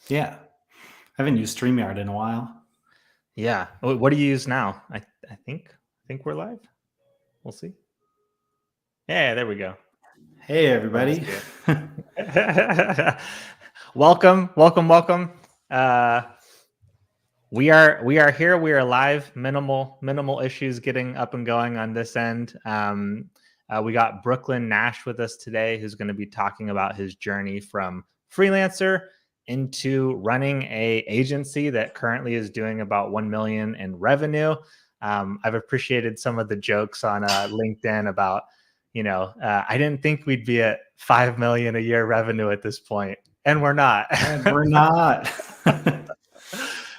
Yeah. I haven't used StreamYard in a while. Yeah. What do you use now? I think we're live. We'll see. Yeah, there we go. Hey, everybody. Welcome. We are here. We are live. Minimal issues getting up and going on this end. We got Brooklin Nash with us today, who's going to be talking about his journey from freelancer into running a agency that currently is doing about 1 million in revenue. I've appreciated some of the jokes on LinkedIn about, I didn't think we'd be at 5 million a year revenue at this point, and we're not. And we're not. That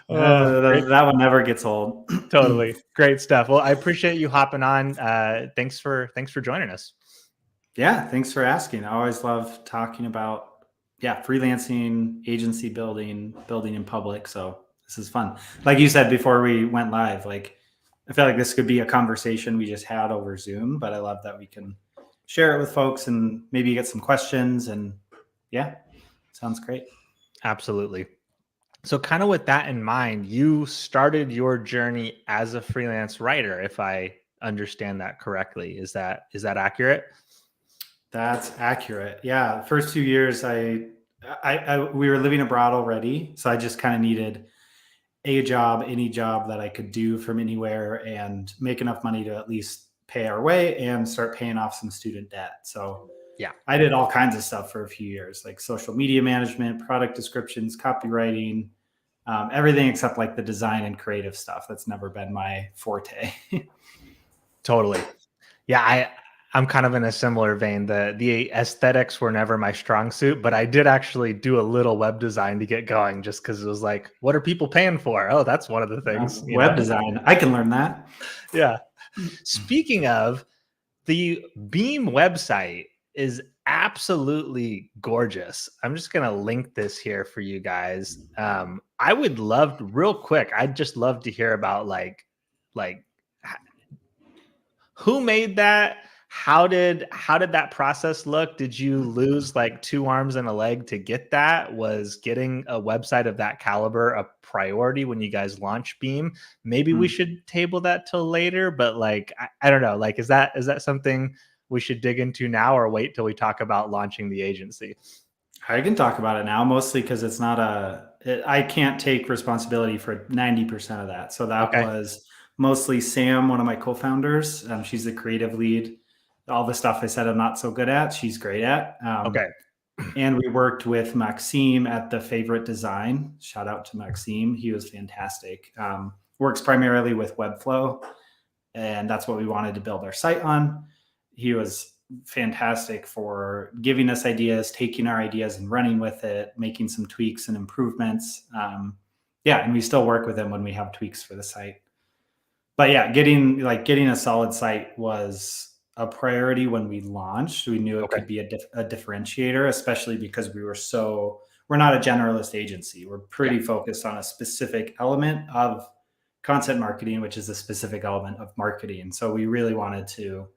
one never gets old. Totally. Great stuff. Well, I appreciate you hopping on. Thanks for joining us. Yeah, thanks for asking. I always love talking about freelancing, agency building in public. So this is fun. Like you said before we went live, like I feel like this could be a conversation we just had over Zoom, but I love that we can share it with folks and maybe get some questions. And yeah, sounds great. Absolutely. So kind of with that in mind, you started your journey as a freelance writer, if I understand that correctly. Is that accurate? That's accurate. Yeah. First 2 years, we were living abroad already. So I just kind of needed a job, any job that I could do from anywhere and make enough money to at least pay our way and start paying off some student debt. So yeah, I did all kinds of stuff for a few years, like social media management, product descriptions, copywriting, everything except like the design and creative stuff. That's never been my forte. Totally. Yeah. I'm kind of in a similar vein. The aesthetics were never my strong suit, but I did actually do a little web design to get going just because it was like, what are people paying for? Oh, that's one of the things. Web design. I can learn that. Yeah. Speaking of, the Beam website is absolutely gorgeous. I'm just going to link this here for you guys. I would love, real quick, I'd just love to hear about like who made that? How did that process look? Did you lose like 2 arms and a leg to get that? Was getting a website of that caliber a priority when you guys launch Beam? Maybe we should table that till later, but like, I don't know. Like, is that something we should dig into now or wait till we talk about launching the agency? I can talk about it now, mostly because it's not I can't take responsibility for 90% of that. So that was mostly Sam, one of my co-founders. She's the creative lead. All the stuff I said I'm not so good at, she's great at. And we worked with Maxime at The Favorite Design. Shout out to Maxime. He was fantastic. Works primarily with Webflow, and that's what we wanted to build our site on. He was fantastic for giving us ideas, taking our ideas and running with it, making some tweaks and improvements. And we still work with him when we have tweaks for the site. But yeah, getting a solid site was a priority when we launched. We knew it could be a differentiator, especially because we're not a generalist agency. We're pretty focused on a specific element of content marketing, which is a specific element of marketing. So we really wanted to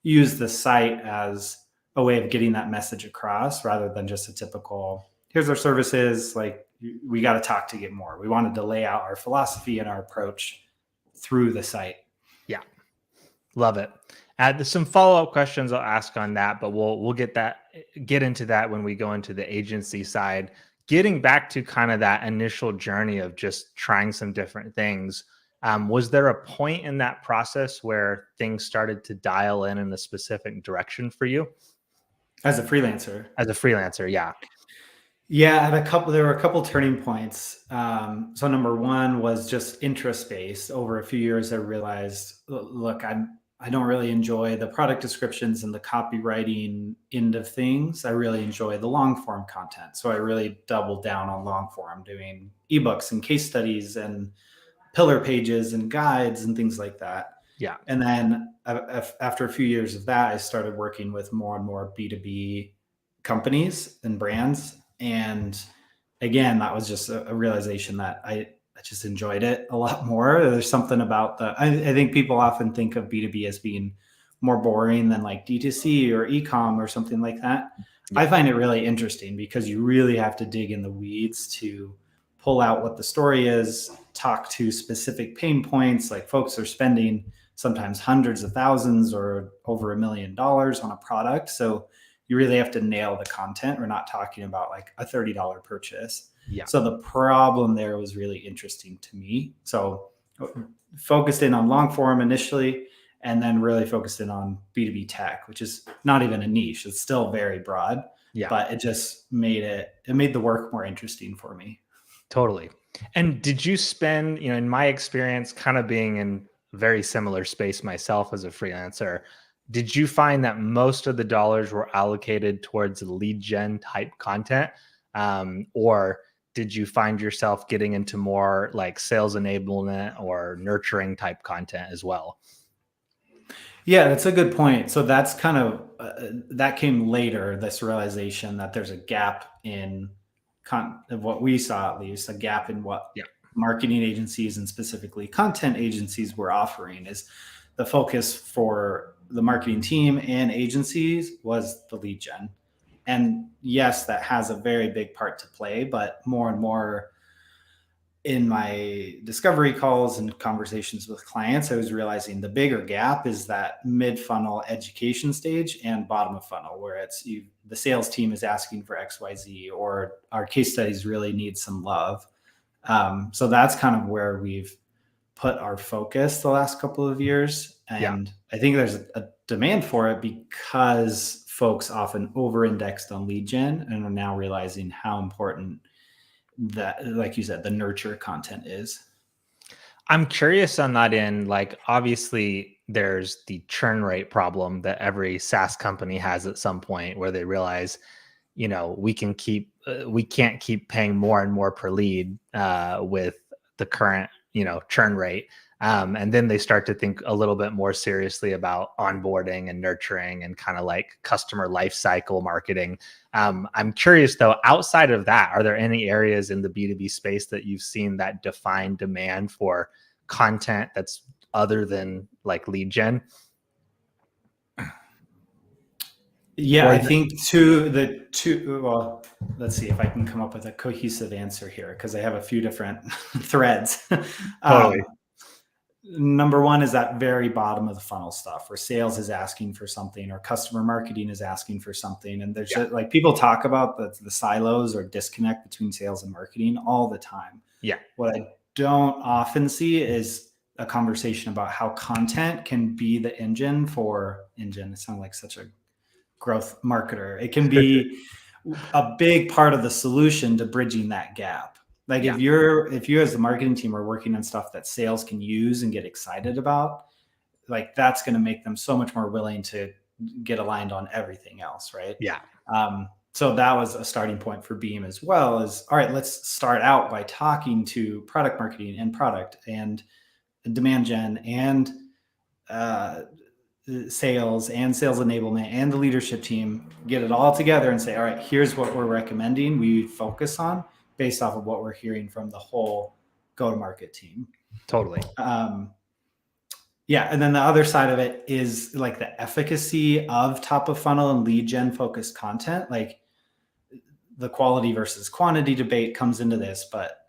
use the site as a way of getting that message across rather than just a typical, here's our services, like we got to talk to get more. We wanted to lay out our philosophy and our approach through the site. Yeah. Love it. There's some follow-up questions I'll ask on that, but we'll get into that when we go into the agency side. Getting back to kind of that initial journey of just trying some different things. Was there a point in that process where things started to dial in a specific direction for you? As a freelancer? As a freelancer, yeah. Yeah, there were a couple turning points. So number one was just interest-based. Over a few years, I realized, look, I don't really enjoy the product descriptions and the copywriting end of things. I really enjoy the long form content. So I really doubled down on long form, doing ebooks and case studies and pillar pages and guides and things like that. Yeah. And then after a few years of that, I started working with more and more B2B companies and brands. And again, that was just a realization that I just enjoyed it a lot more. There's something about I think people often think of B2B as being more boring than like D2C or ecom or something like that. Yeah. I find it really interesting because you really have to dig in the weeds to pull out what the story is, talk to specific pain points. Like folks are spending sometimes hundreds of thousands or over $1 million on a product. So you really have to nail the content. We're not talking about like a $30 purchase. Yeah. So the problem there was really interesting to me. So focused in on long form initially, and then really focused in on B2B tech, which is not even a niche. It's still very broad, but it just made the work more interesting for me. Totally. And did you spend, in my experience, kind of being in a very similar space myself as a freelancer, did you find that most of the dollars were allocated towards lead gen type content? Or did you find yourself getting into more like sales enablement or nurturing type content as well? Yeah, that's a good point. So that's kind of that came later. This realization that there's a gap in what we saw, at least a gap in what marketing agencies and specifically content agencies were offering. Is the focus for the marketing team and agencies was the lead gen, and yes, that has a very big part to play. But more and more in my discovery calls and conversations with clients, I was realizing the bigger gap is that mid-funnel education stage and bottom of funnel, where it's the sales team is asking for XYZ, or our case studies really need some love. So that's kind of where we've put our focus the last couple of years. And I think there's a demand for it because folks often over-indexed on lead gen and are now realizing how important that, like you said, the nurture content is. I'm curious on that end. Like, obviously, there's the churn rate problem that every SaaS company has at some point where they realize, we can't keep paying more and more per lead with the current, churn rate. And then they start to think a little bit more seriously about onboarding and nurturing and kind of like customer lifecycle marketing. I'm curious though, outside of that, are there any areas in the B2B space that you've seen that define demand for content that's other than like lead gen? Yeah, I think well, let's see if I can come up with a cohesive answer here, because I have a few different threads. Totally. Number one is that very bottom of the funnel stuff where sales is asking for something or customer marketing is asking for something. And there's like people talk about the silos or disconnect between sales and marketing all the time. Yeah. What I don't often see is a conversation about how content can be the engine. It sounds like such a growth marketer. It can be a big part of the solution to bridging that gap. Like if you as the marketing team are working on stuff that sales can use and get excited about, like that's going to make them so much more willing to get aligned on everything else, right? Yeah. So that was a starting point for Beam as well. Is all right, let's start out by talking to product marketing and product and demand gen and sales and sales enablement and the leadership team, get it all together and say, all right, here's what we're recommending we focus on based off of what we're hearing from the whole go-to-market team. Totally. And then the other side of it is like the efficacy of top of funnel and lead gen focused content. Like the quality versus quantity debate comes into this, but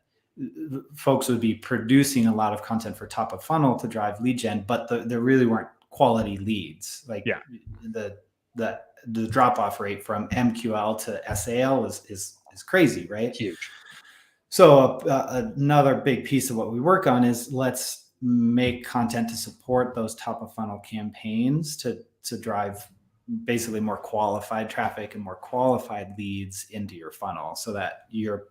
folks would be producing a lot of content for top of funnel to drive lead gen, but there really weren't quality leads. Like the drop off rate from MQL to SAL is crazy, right? Huge. So another big piece of what we work on is let's make content to support those top of funnel campaigns to drive basically more qualified traffic and more qualified leads into your funnel, so that you're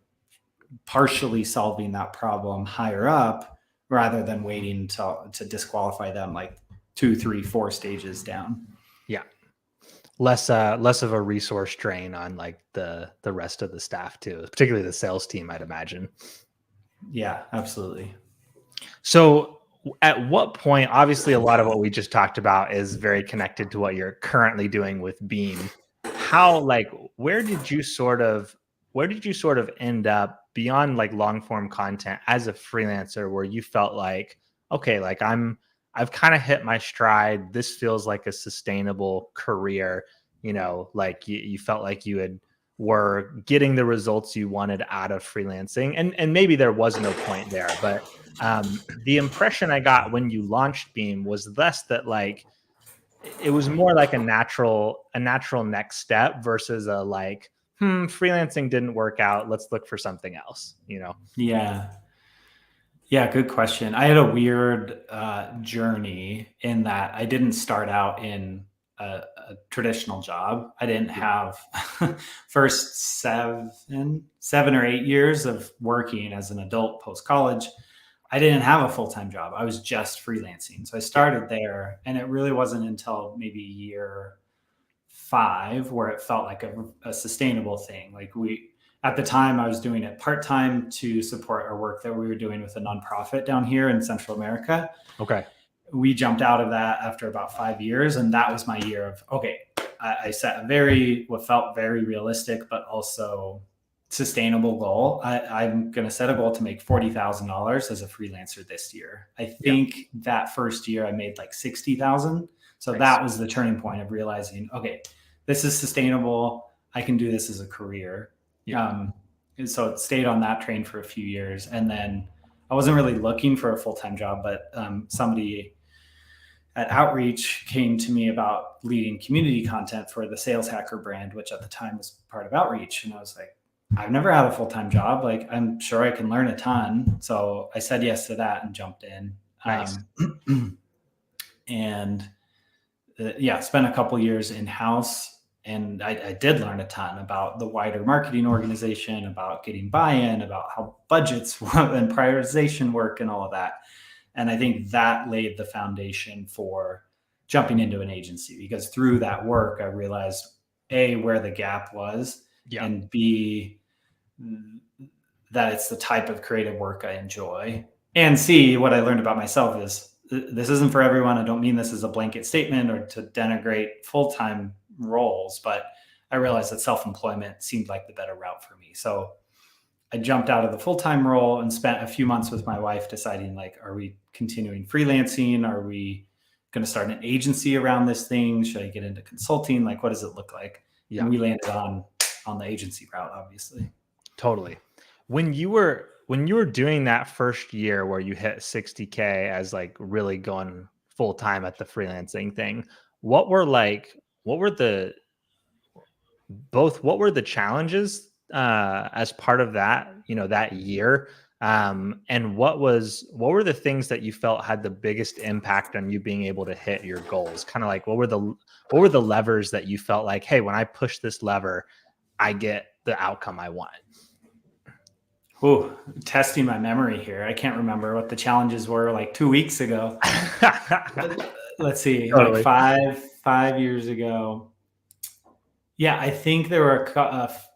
partially solving that problem higher up rather than waiting to disqualify them like 2, 3, 4 stages down. Yeah. Less of a resource drain on like the rest of the staff too, particularly the sales team, I'd imagine. Yeah, absolutely. So at what point, obviously a lot of what we just talked about is very connected to what you're currently doing with Beam. Where did you sort of end up beyond like long form content as a freelancer, where you felt like, okay, like I'm I've kind of hit my stride. This feels like a sustainable career. Like you felt like you were getting the results you wanted out of freelancing, and maybe there was no point there, but the impression I got when you launched Beam was less that like it was more like a natural next step versus a like, freelancing didn't work out, let's look for something else. Yeah. Yeah, good question. I had a weird journey in that I didn't start out in a traditional job. I didn't have first 7 or 8 years of working as an adult post college. I didn't have a full-time job. I was just freelancing. So I started there, and it really wasn't until maybe year 5 where it felt like a sustainable thing. Like at the time I was doing it part-time to support our work that we were doing with a nonprofit down here in Central America. Okay. We jumped out of that after about 5 years. And that was my year of, okay, I set what felt very realistic, but also sustainable goal. I'm going to set a goal to make $40,000 as a freelancer this year. I think that first year I made like 60,000. So that was the turning point of realizing, okay, this is sustainable. I can do this as a career. And so it stayed on that train for a few years. And then I wasn't really looking for a full-time job, but somebody at Outreach came to me about leading community content for the Sales Hacker brand, which at the time was part of Outreach. And I was like, I've never had a full-time job. Like, I'm sure I can learn a ton. So I said yes to that and jumped in. Nice. And spent a couple years in-house. And I did learn a ton about the wider marketing organization, about getting buy-in, about how budgets and prioritization work and all of that. And I think that laid the foundation for jumping into an agency, because through that work, I realized A, where the gap was, and B, that it's the type of creative work I enjoy. And C, what I learned about myself is this isn't for everyone. I don't mean this as a blanket statement or to denigrate full-time roles, but I realized that self-employment seemed like the better route for me. So I jumped out of the full-time role and spent a few months with my wife deciding, like, are we continuing freelancing? Are we going to start an agency around this thing? Should I get into consulting? Like, what does it look like? And we landed on the agency route, obviously. Totally. When you were doing that first year where you hit 60K as like really going full time at the freelancing thing, what were the challenges as part of that, that year? And what were the things that you felt had the biggest impact on you being able to hit your goals? Kind of like, what were the levers that you felt like, hey, when I push this lever, I get the outcome I want? Ooh, testing my memory here. I can't remember what the challenges were like 2 weeks ago. Let's see, Totally. like 5 years ago. Yeah, I think there were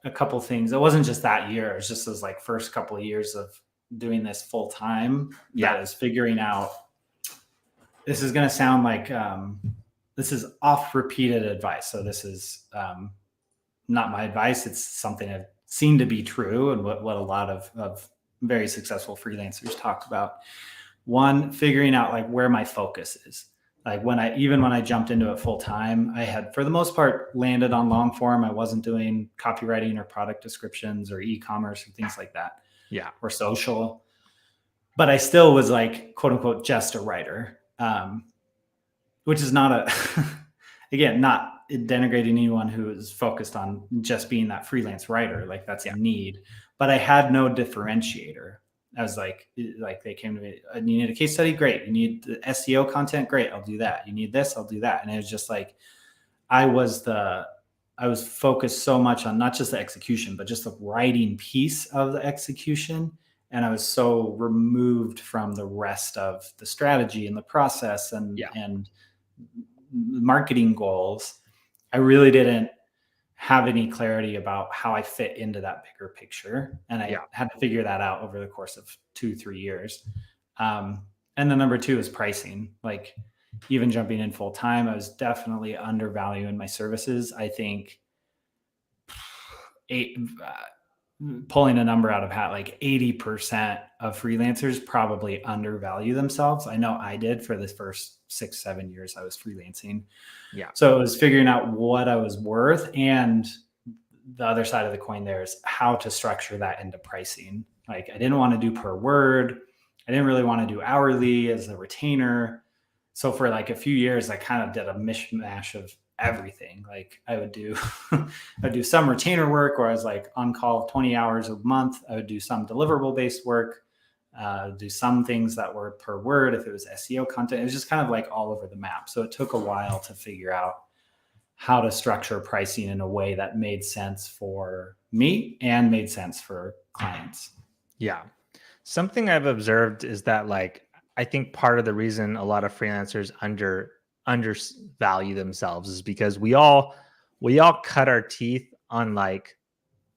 a couple things. It wasn't just that year. It was just those like first couple of years of doing this full time. That is figuring out. This is going to sound like this is oft repeated advice. So this is not my advice. It's something I've seen to be true, and what a lot of very successful freelancers talk about. One, figuring out like where my focus is. Like when I jumped into it full time, I had for the most part landed on long form. I wasn't doing copywriting or product descriptions or e-commerce or things like that. Or social, but I still was like, quote unquote, just a writer, which is not again, not denigrating anyone who is focused on just being that freelance writer. Like that's a need, but I had no differentiator. I was like they came to me, you need a case study? Great. You need the SEO content? Great. I'll do that. You need this? I'll do that. And it was just like, I was focused so much on not just the execution, but just the writing piece of the execution. And I was so removed from the rest of the strategy and the process and marketing goals. I really didn't have any clarity about how I fit into that bigger picture. And I had to figure that out over the course of 2-3 years. And then number 2 is pricing. Like even jumping in full time, I was definitely undervaluing my services. I think pulling a number out of hat, like 80% of freelancers probably undervalue themselves. I know I did for the first 6-7 years I was freelancing. Yeah. So it was figuring out what I was worth, and the other side of the coin there is how to structure that into pricing. Like, I didn't want to do per word. I didn't really want to do hourly as a retainer. So for like a few years, I kind of did a mishmash of everything. Like, I would do, I'd do some retainer work where I was like on call 20 hours a month. I would do some deliverable based work, do some things that were per word. If it was SEO content, it was just kind of like all over the map. So it took a while to figure out how to structure pricing in a way that made sense for me and made sense for clients. Yeah. Something I've observed is that, like, I think part of the reason a lot of freelancers undervalue themselves is because we all cut our teeth on like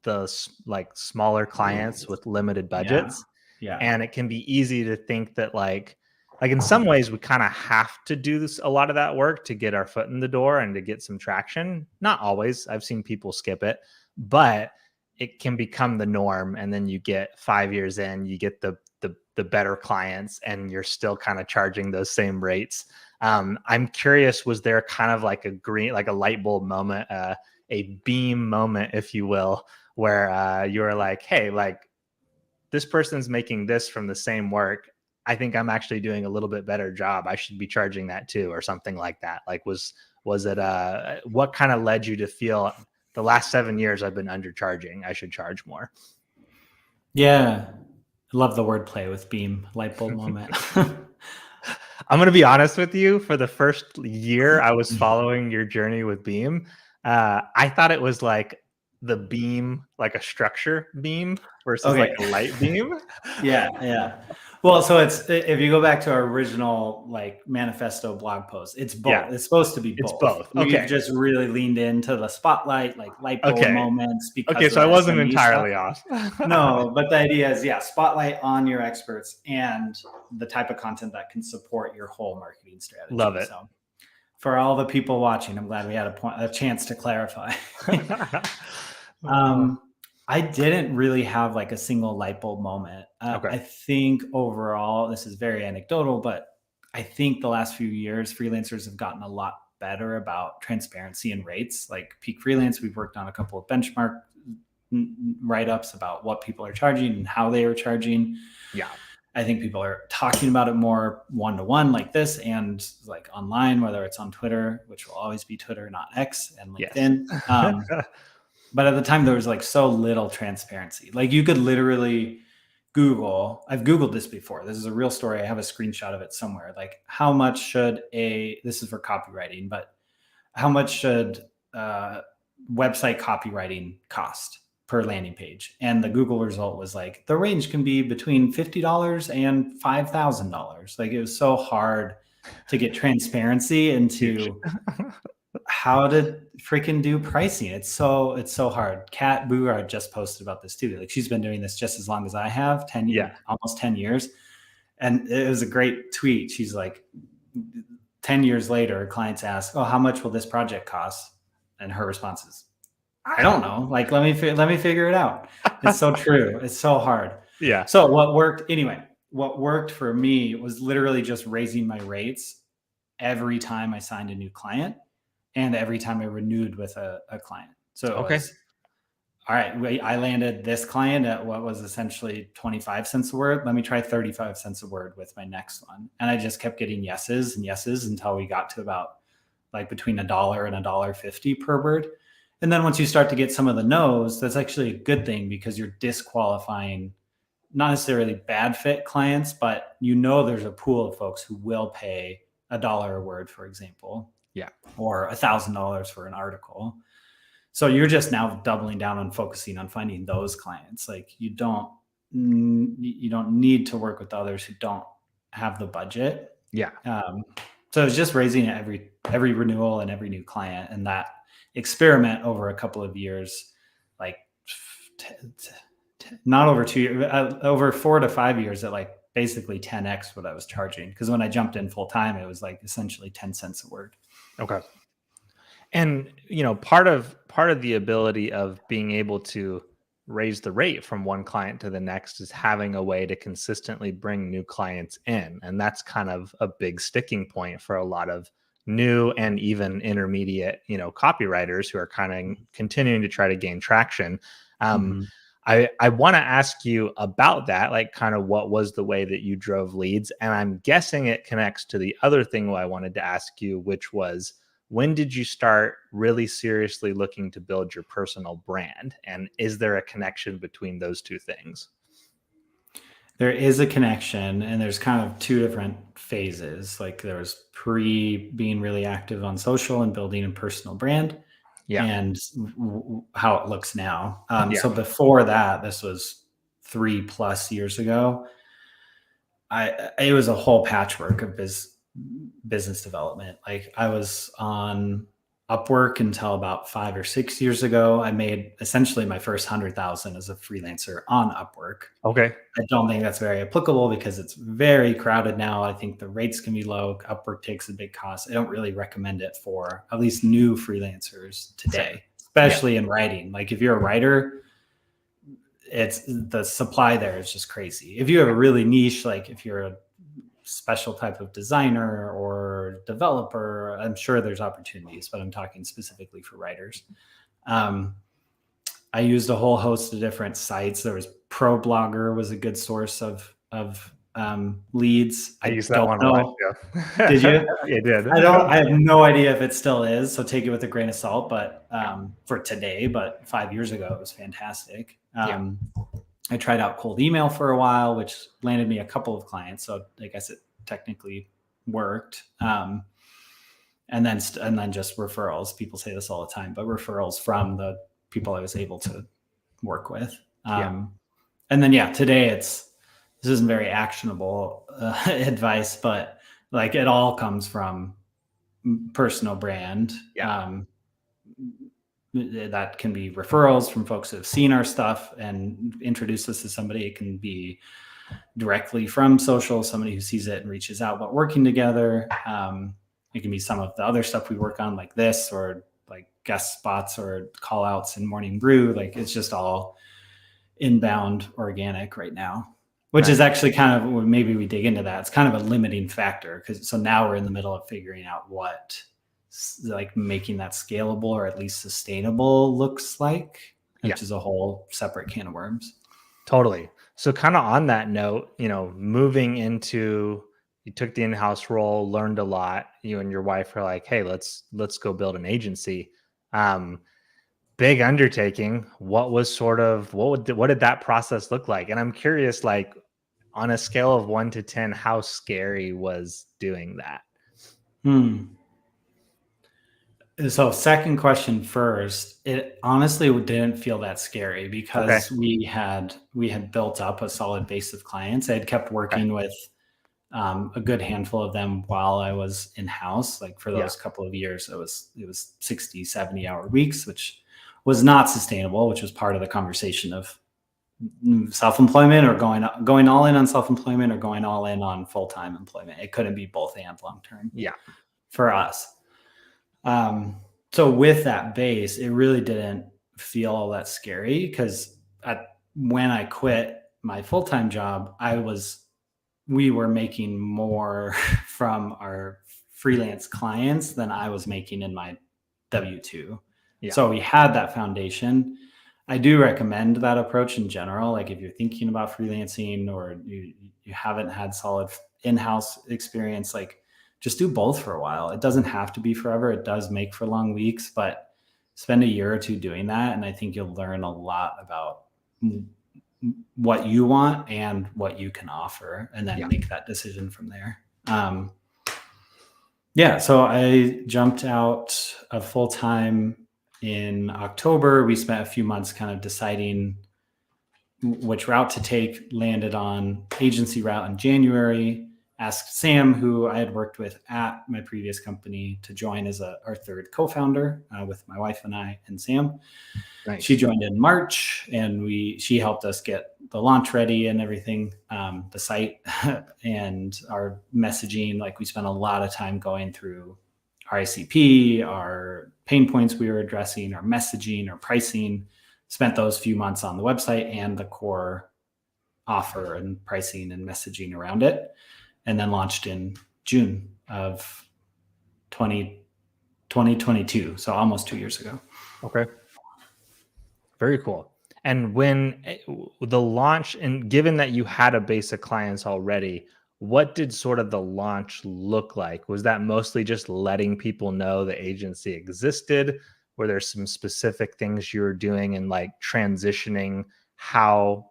the like smaller clients with limited budgets. Yeah. And it can be easy to think that like in some ways we kind of have to do a lot of that work to get our foot in the door and to get some traction. Not always. I've seen people skip it, but it can become the norm. And then you get 5 years in, you get the better clients, and you're still kind of charging those same rates. I'm curious, was there kind of like a light bulb moment, a beam moment, if you will, where you were like, hey, like, this person's making this from the same work. I think I'm actually doing a little bit better job. I should be charging that too, or something like that. Like, was it what kind of led you to feel the last 7 years I've been undercharging, I should charge more? Yeah. I love the wordplay with beam, light bulb moment. I'm going to be honest with you. For the first year I was following your journey with Beam, I thought it was like the beam, like a structure beam versus like a light beam. Yeah. Well, so if you go back to our original like manifesto blog post, it's both. Yeah. It's supposed to be both. It's both. Okay. We've just really leaned into the spotlight, like light bulb moments. Okay, so I wasn't entirely off. No, but the idea is, spotlight on your experts and the type of content that can support your whole marketing strategy. Love it. So for all the people watching, I'm glad we had a chance to clarify. I didn't really have like a single light bulb moment. I think overall, this is very anecdotal, but I think the last few years, freelancers have gotten a lot better about transparency and rates. Like Peak Freelance, we've worked on a couple of benchmark write-ups about what people are charging and how they are charging. Yeah. I think people are talking about it more one-to-one like this, and like online, whether it's on Twitter, which will always be Twitter, not X, and LinkedIn. Yes. But at the time, there was like so little transparency. Like, you could literally Google. I've Googled this before. This is a real story. I have a screenshot of it somewhere. Like, how much should this is for copywriting, but how much should website copywriting cost per landing page? And the Google result was like, the range can be between $50 and $5,000. Like, it was so hard to get transparency into how to freaking do pricing. It's so hard. Kat Boogaard just posted about this too. Like, she's been doing this just as long as I have, 10 years, almost 10 years. And it was a great tweet. She's like, 10 years later, clients ask, oh, how much will this project cost? And her response is, I don't know. Like, let me figure it out. It's so true. It's so hard. Yeah. So what worked for me was literally just raising my rates every time I signed a new client and every time I renewed with a client. So it was, all right, I landed this client at what was essentially 25 cents a word. Let me try 35 cents a word with my next one. And I just kept getting yeses and yeses until we got to about like between $1 and $1.50 per word. And then once you start to get some of the no's, that's actually a good thing, because you're disqualifying not necessarily bad fit clients, but there's a pool of folks who will pay $1 a word, for example. Yeah. Or $1,000 for an article. So you're just now doubling down on focusing on finding those clients. Like, you don't need to work with others who don't have the budget. Yeah. So it's just raising it every renewal and every new client, and that experiment over a couple of years, like not over 2 years, over 4 to 5 years, at like basically 10x what I was charging. Because when I jumped in full time, it was like essentially 10 cents a word. Okay. And part of the ability of being able to raise the rate from one client to the next is having a way to consistently bring new clients in. And that's kind of a big sticking point for a lot of new and even intermediate, copywriters who are kind of continuing to try to gain traction. I want to ask you about that, like kind of what was the way that you drove leads? And I'm guessing it connects to the other thing I wanted to ask you, which was, when did you start really seriously looking to build your personal brand? And is there a connection between those two things? There is a connection, and there's kind of two different phases. Like there was being really active on social and building a personal brand, and how it looks now. So before that, this was 3+ years ago. It was a whole patchwork of business development. Like I was on Upwork until about 5 or 6 years ago. I made essentially my first 100,000 as a freelancer on Upwork. Okay. I don't think that's very applicable because it's very crowded now. I think the rates can be low. Upwork takes a big cost. I don't really recommend it for at least new freelancers today, especially in writing. Like if you're a writer, it's the supply there is just crazy. If you have a really niche, like if you're a special type of designer or developer, I'm sure there's opportunities, but I'm talking specifically for writers. I used a whole host of different sites. There was ProBlogger was a good source of leads. I used that one a lot. Yeah. Did you? It did. I have no idea if it still is, so take it with a grain of salt. But for today, but 5 years ago, it was fantastic. I tried out cold email for a while, which landed me a couple of clients. So I guess it technically worked. And then just referrals. People say this all the time, but referrals from the people I was able to work with. And then, today this isn't very actionable advice, but like it all comes from personal brand. That can be referrals from folks that have seen our stuff and introduce us to somebody. It can be directly from social, somebody who sees it and reaches out about working together. It can be some of the other stuff we work on like this, or like guest spots or call outs in Morning Brew. Like it's just all inbound organic right now, which is actually kind of, maybe we dig into that. It's kind of a limiting factor so now we're in the middle of figuring out what like making that scalable or at least sustainable looks like, which is a whole separate can of worms. Totally. So kind of on that note, moving into, you took the in-house role, learned a lot. You and your wife are like, hey, let's go build an agency. Big undertaking. What did that process look like? And I'm curious, like on a scale of 1 to 10, how scary was doing that? So second question first, it honestly didn't feel that scary because we had built up a solid base of clients. I had kept working with a good handful of them while I was in-house. Like for those couple of years, it was 60, 70-hour weeks, which was not sustainable, which was part of the conversation of self-employment or going all in on self-employment or going all in on full-time employment. It couldn't be both and long-term for us. So with that base, it really didn't feel all that scary because when I quit my full-time job, we were making more from our freelance clients than I was making in my W-2. So we had that foundation. I do recommend that approach in general. Like if you're thinking about freelancing or you haven't had solid in-house experience, like just do both for a while. It doesn't have to be forever. It does make for long weeks, but spend a year or two doing that. And I think you'll learn a lot about what you want and what you can offer, and then make that decision from there. So I jumped out of full-time in October. We spent a few months kind of deciding which route to take, landed on agency route in January. Asked Sam, who I had worked with at my previous company, to join as our third co-founder with my wife and I and Sam. Nice. She joined in March, and she helped us get the launch ready and everything, the site and our messaging. Like we spent a lot of time going through our ICP, our pain points we were addressing, our messaging, our pricing, spent those few months on the website and the core offer and pricing and messaging around it, and then launched in June of 2022. So almost 2 years ago. Okay. Very cool. And when the launch, and given that you had a base of clients already, what did sort of the launch look like? Was that mostly just letting people know the agency existed? Were there some specific things you were doing in like transitioning how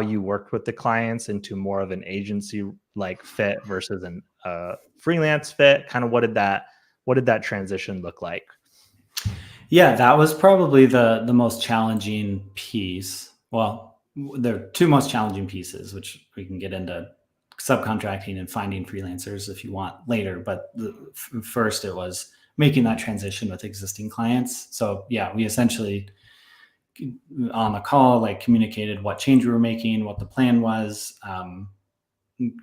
you worked with the clients into more of an agency like fit versus an freelance fit? Kind of what did that transition look like? Yeah, that was probably the most challenging piece. Well, there are two most challenging pieces, which we can get into subcontracting and finding freelancers if you want later. But first, it was making that transition with existing clients. So yeah, we essentially on the call like communicated what change we were making, what the plan was,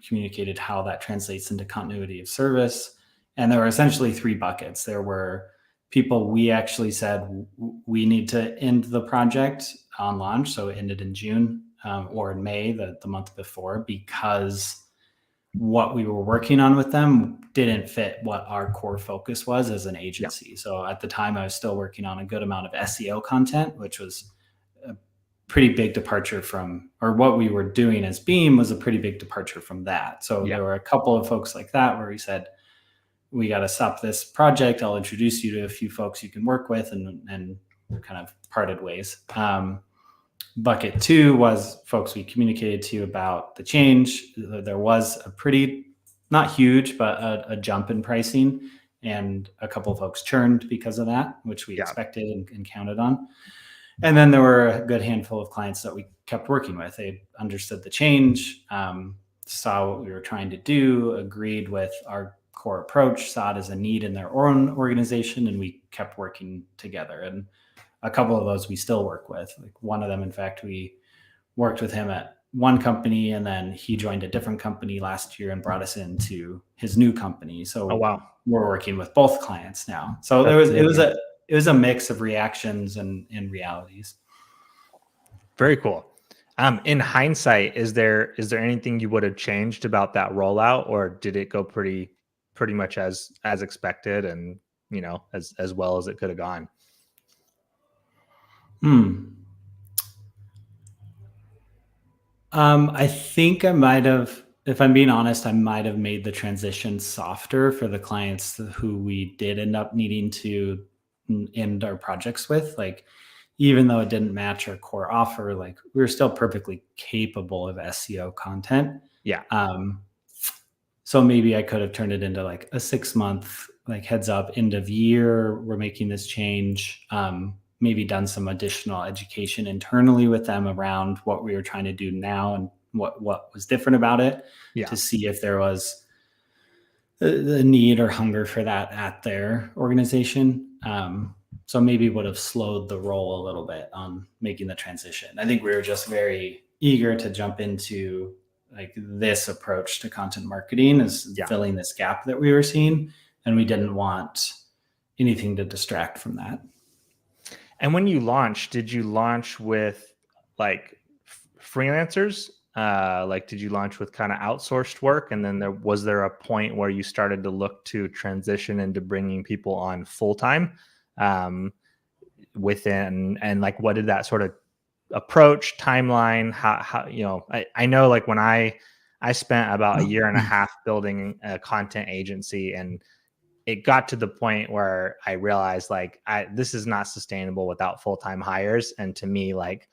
communicated how that translates into continuity of service. And there were essentially three buckets. There were people we actually said we need to end the project on launch. So it ended in June or in May, the month before, because what we were working on with them didn't fit what our core focus was as an agency. Yeah. So at the time I was still working on a good amount of SEO content, which was a pretty big departure from, or what we were doing as Beam was a pretty big departure from that. So there were a couple of folks like that where we said, we got to stop this project. I'll introduce you to a few folks you can work with, and kind of parted ways. Bucket two was folks we communicated to about the change. There was a pretty, not huge, but a jump in pricing, and a couple of folks churned because of that, which we expected and counted on. And then there were a good handful of clients that we kept working with. They understood the change, saw what we were trying to do, agreed with our core approach, saw it as a need in their own organization, and we kept working together. And a couple of those we still work with. Like one of them, in fact, we worked with him at one company, and then he joined a different company last year and brought us into his new company. So we're working with both clients now. So it was a mix of reactions and realities. Very cool. In hindsight, is there anything you would have changed about that rollout, or did it go pretty much as expected, and as well as it could have gone? I think I might have, if I'm being honest, I might have made the transition softer for the clients who we did end up needing to end our projects with. Like, even though it didn't match our core offer, like we were still perfectly capable of SEO content. Yeah. So maybe I could have turned it into like a 6-month, like heads up, end of year, we're making this change. Maybe done some additional education internally with them around what we were trying to do now and what was different about it, to see if there was the need or hunger for that at their organization. So maybe would have slowed the roll a little bit on making the transition. I think we were just very eager to jump into like this approach to content marketing is filling this gap that we were seeing, and we didn't want anything to distract from that. And when you launched, did you launch with like freelancers? Like, did you launch with kind of outsourced work? And then was there a point where you started to look to transition into bringing people on full-time within, and like, what did that sort of approach, timeline, how I know like when I spent about a year and a half building a content agency, and it got to the point where I realized like this is not sustainable without full-time hires. And to me, like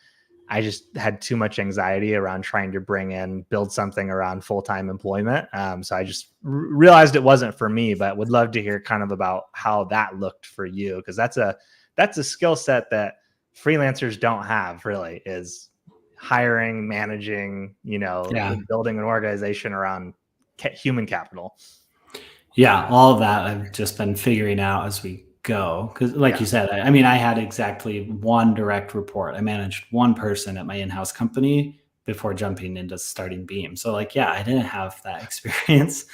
I just had too much anxiety around trying to build something around full-time employment. So I just realized it wasn't for me, but would love to hear kind of about how that looked for you. Cause that's a skill set that freelancers don't have, really, is hiring, managing, building an organization around human capital. Yeah, all of that I've just been figuring out as we go. Because like you said, I mean, I had exactly one direct report. I managed one person at my in-house company before jumping into starting Beam. So like, I didn't have that experience.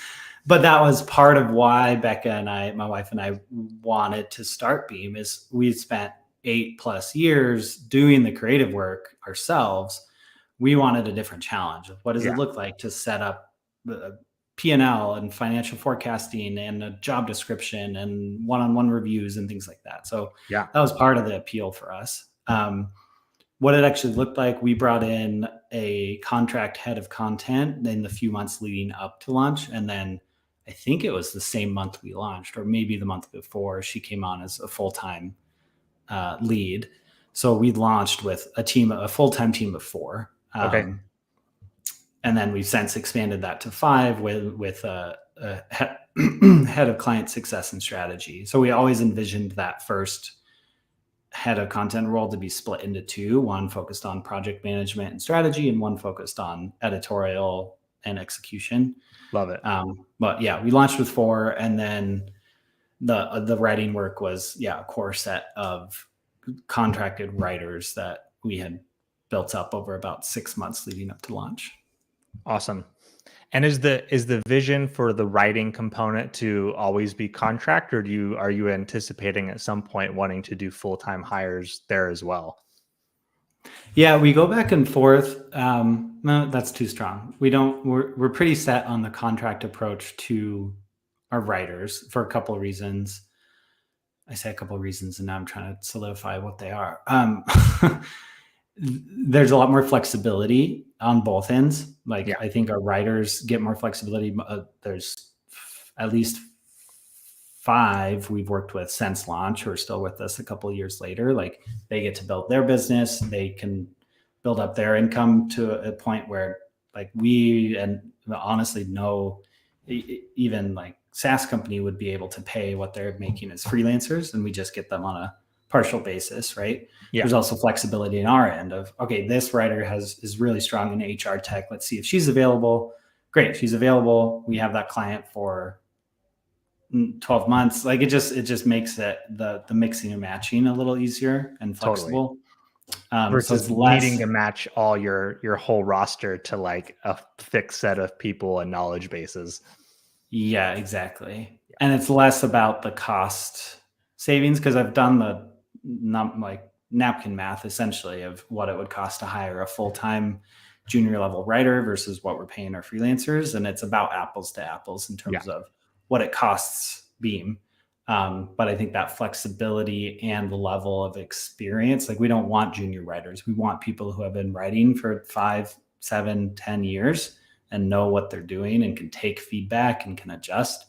But that was part of why Becca and my wife and I wanted to start Beam, is we spent 8+ years doing the creative work ourselves, we wanted a different challenge. What does it look like to set up the P&L and financial forecasting and a job description and one-on-one reviews and things like that. So that was part of the appeal for us. What it actually looked like, we brought in a contract head of content in the few months leading up to launch. And then I think it was the same month we launched, or maybe the month before, she came on as a full-time lead. So we launched with a full-time team of 4. And then we've since expanded that to 5 with a head of client success and strategy. So we always envisioned that first head of content role to be split into 2, one focused on project management and strategy, and one focused on editorial and execution. Love it. But yeah, we launched with 4, and then the writing work was a core set of contracted writers that we had built up over about 6 months leading up to launch. Awesome. And is the vision for the writing component to always be contract, or are you anticipating at some point wanting to do full-time hires there as well? Yeah, we go back and forth. No, that's too strong. We're pretty set on the contract approach to our writers for a couple of reasons. I say a couple of reasons, and now I'm trying to solidify what they are. There's a lot more flexibility on both ends. I think our writers get more flexibility. There's at least 5 we've worked with since launch who are still with us a couple of years later. They get to build their business. They can build up their income to a point where we, and honestly, no, even SaaS company would be able to pay what they're making as freelancers, and we just get them on a partial basis, right? Yeah. There's also flexibility in our end of, okay, this writer is really strong in HR tech. Let's see if she's available. Great, she's available. We have that client for 12 months. It just makes the mixing and matching a little easier and flexible. Totally. Versus so needing to match all your whole roster to a fixed set of people and knowledge bases. Yeah, exactly. Yeah. And it's less about the cost savings, because I've done the napkin math essentially of what it would cost to hire a full-time junior level writer versus what we're paying our freelancers. And it's about apples to apples in terms of what it costs Beam. But I think that flexibility and the level of experience, we don't want junior writers. We want people who have been writing for 5, 7, 10 years and know what they're doing and can take feedback and can adjust.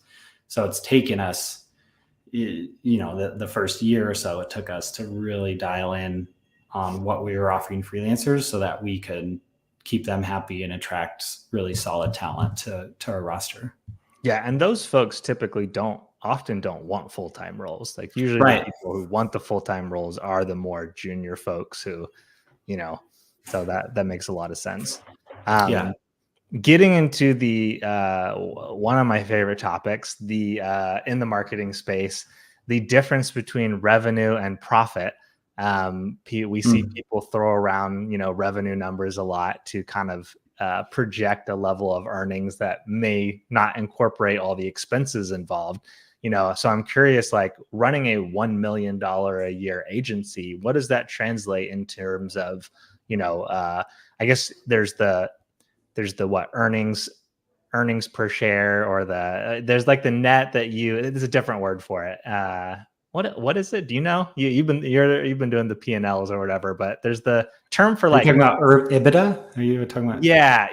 So it's taken us, the first year or so, it took us to really dial in on what we were offering freelancers so that we could keep them happy and attract really solid talent to our roster. Yeah. And those folks typically often don't want full-time roles. Usually the people who want the full-time roles are the more junior folks who, so that makes a lot of sense. Getting into the one of my favorite topics, in the marketing space, the difference between revenue and profit. We see people throw around, revenue numbers a lot to kind of project a level of earnings that may not incorporate all the expenses involved. So I'm curious, running a $1 million a year agency, what does that translate in terms of, I guess there's the what earnings per share, or there's the net that there's a different word for it. What is it? Do you know? You've been doing the P&Ls or whatever, but there's the term for You're talking about EBITDA? Are you talking about? Yeah.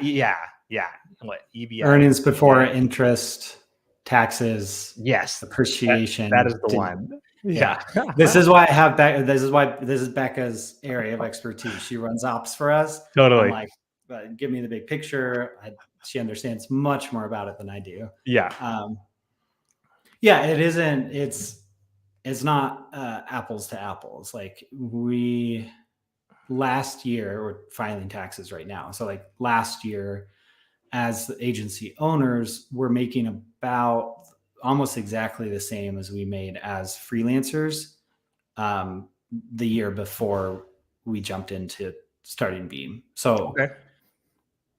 What EBI? Earnings before interest, taxes. Yes, appreciation. That is the one. Yeah. This is why I have this is Becca's area of expertise. She runs ops for us. Totally. I'm give me the big picture. She understands much more about it than I do. Yeah. It isn't. It's not apples to apples. Last year, we're filing taxes right now. So last year, as the agency owners, we're making about almost exactly the same as we made as freelancers the year before we jumped into starting Beam. So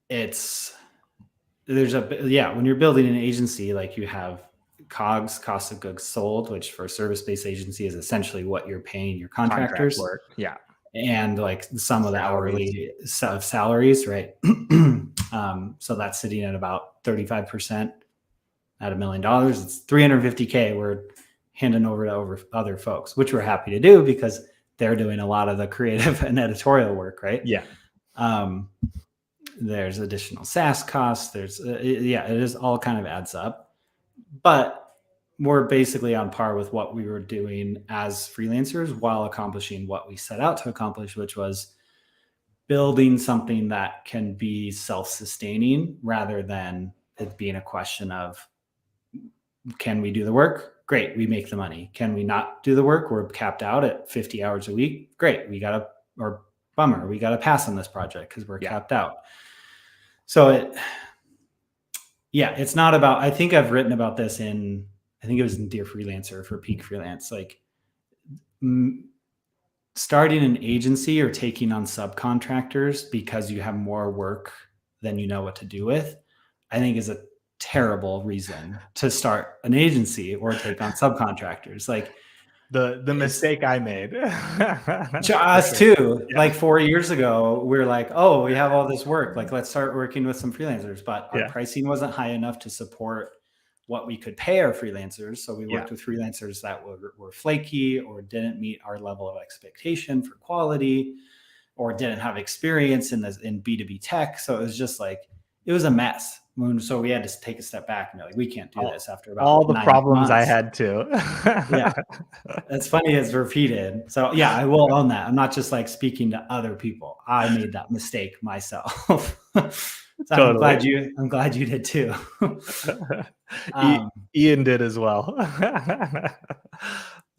when you're building an agency, you have COGS, cost of goods sold, which for a service-based agency is essentially what you're paying your Contract contractors, work. Yeah. and like some of the Salaries. hourly salaries, right? So that's sitting at about 35% at $1 million. It's $350K we're handing over to other folks, which we're happy to do because they're doing a lot of the creative and editorial work, right? Yeah. There's additional SaaS costs. There's it is all kind of adds up, but we're basically on par with what we were doing as freelancers while accomplishing what we set out to accomplish, which was building something that can be self-sustaining rather than it being a question of, can we do the work? Great, we make the money. Can we not do the work? We're capped out at 50 hours a week. Great, or bummer, we got to pass on this project because we're capped out. So it's not about, I think I've written about this I think it was in Dear Freelancer for Peak Freelance, like starting an agency or taking on subcontractors because you have more work than you know what to do with, I think is a terrible reason to start an agency or take on subcontractors. Like the mistake I made. Us too. Yeah. Like 4 years ago, we were like, oh, we have all this work. Like, let's start working with some freelancers. But our pricing wasn't high enough to support what we could pay our freelancers. So we worked with freelancers that were flaky or didn't meet our level of expectation for quality or didn't have experience in B2B tech. So it was just like, it was a mess. So we had to take a step back and be like, we can't do this after about all the 9 problems months. I had too. Yeah. That's funny. It's repeated. So yeah, I will own that. I'm not just like speaking to other people. I made that mistake myself. So totally. I'm glad you did too. Ian did as well.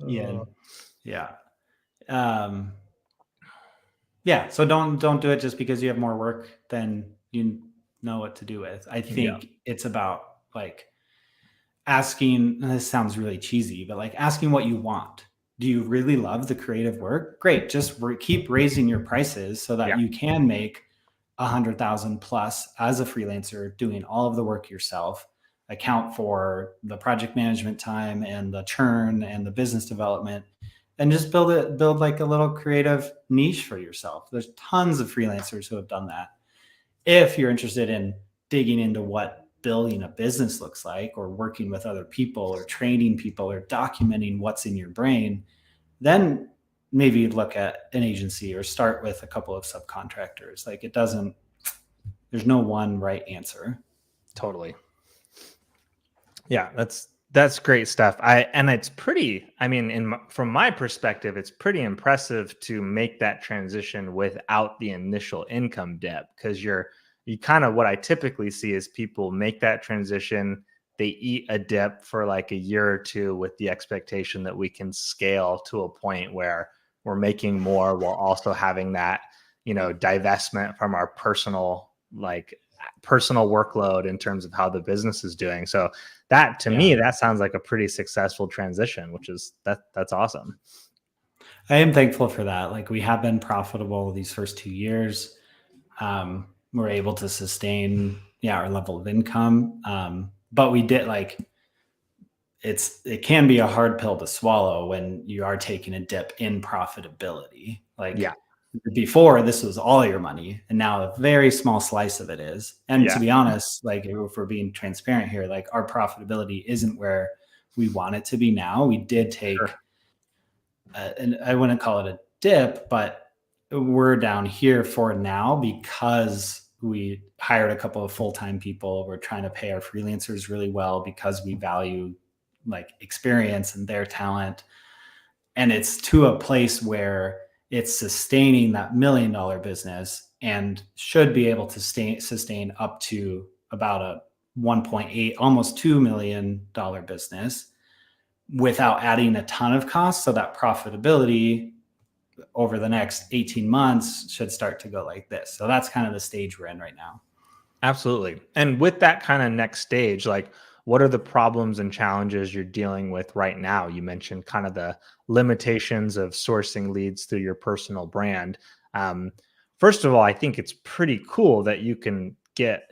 Ian. Yeah. Yeah. So don't do it just because you have more work than you know what to do with. I think it's about like asking, this sounds really cheesy, but like asking what you want. Do you really love the creative work? Great. Just keep raising your prices so that you can make 100,000 plus as a freelancer doing all of the work yourself, account for the project management time and the churn and the business development, and just build like a little creative niche for yourself. There's tons of freelancers who have done that. If you're interested in digging into what building a business looks like, or working with other people, or training people, or documenting what's in your brain, then maybe look at an agency or start with a couple of subcontractors. Like there's no one right answer. Totally. Yeah, that's great stuff. It's pretty, from my perspective, it's pretty impressive to make that transition without the initial income dip, because you kind of, what I typically see is people make that transition, they eat a dip for like a year or two with the expectation that we can scale to a point where we're making more while also having that, divestment from our personal workload in terms of how the business is doing. So that, to me, that sounds like a pretty successful transition, which is that's awesome. I am thankful for that. Like, we have been profitable these first 2 years. We're able to sustain our level of income. But we did, like, it can be a hard pill to swallow when you are taking a dip in profitability. Like, before, this was all your money, and now a very small slice of it is. And to be honest, like, if we're being transparent here, like, our profitability isn't where we want it to be now. We did take, and I wouldn't call it a dip, but we're down here for now because we hired a couple of full-time people. We're trying to pay our freelancers really well because we value like experience and their talent. And it's to a place where it's sustaining that $1 million business and should be able to sustain up to about a 1.8, almost $2 million business without adding a ton of costs. So that profitability over the next 18 months should start to go like this. So that's kind of the stage we're in right now. Absolutely. And with that kind of next stage, like, what are the problems and challenges you're dealing with right now? You mentioned kind of the limitations of sourcing leads through your personal brand. First of all, I think it's pretty cool that you can get,